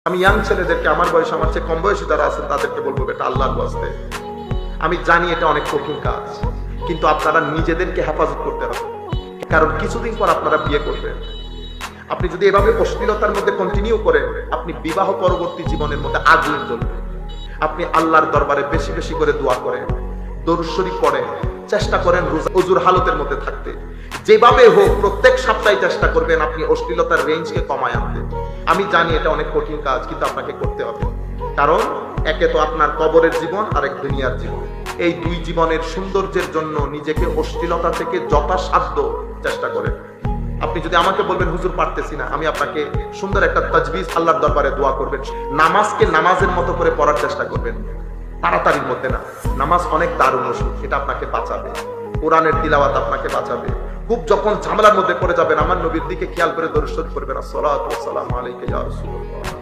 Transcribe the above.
আমি ইয়াং ছেলেদেরকে, আমার বয়স, আমার চেয়ে কম বয়সী যারা আছেন তাদেরকে বলবো, এটা আল্লাহর ওয়াস্তে, আমি জানি এটা অনেক কঠিন কাজ, কিন্তু আপনারা নিজেদেরকে হেফাজত করতে হবে। কারণ কিছুদিন পর আপনারা বিয়ে করবেন। আপনি যদি এভাবে অশ্লীলতার মধ্যে কন্টিনিউ করেন, আপনি বিবাহ পরবর্তী জীবনের মধ্যে আগুন জ্বলবে। আপনি আল্লাহর দরবারে বেশি বেশি করে দোয়া করেন, দরুদ শরীফ পড়েন, চেষ্টা করেন ওযুর হালতের মধ্যে থাকতে। যেভাবে হোক প্রত্যেক সপ্তাহে চেষ্টা করবেন আপনি অশ্লীলতার রেঞ্জকে কমায় আনতে। আমি জানি এটা অনেক কঠিন কাজ, কিন্তু আপনাকে করতে হবে। কারণ একে তো আপনার কবরের জীবন, আর এক দুনিয়ার জীবন। এই দুই জীবনের সৌন্দর্যের জন্য নিজেকে অশ্লীলতা থেকে যথাসাধ্য চেষ্টা করেন। আপনি যদি আমাকে বলবেন হুজুর পারতেছি না, আমি আপনাকে সুন্দর একটা তাজবিজ আল্লাহর দরবারে দোয়া করবেন। নামাজকে নামাজের মতো করে পড়ার চেষ্টা করবেন, তাড়াতাড়ির মধ্যে না। নামাজ অনেক দারুণ ওষুধ, এটা আপনাকে বাঁচাবে। কোরআনের তিলাওয়াত আপনাকে বাঁচাবে। খুব যখন ঝামেলার মধ্যে পড়ে যাবেন, আমার নবীর দিকে খেয়াল করে দরুদ শরীফ পড়বেন, আসসালাতু ওয়াসসালামু আলাইকা ইয়া রাসূলুল্লাহ।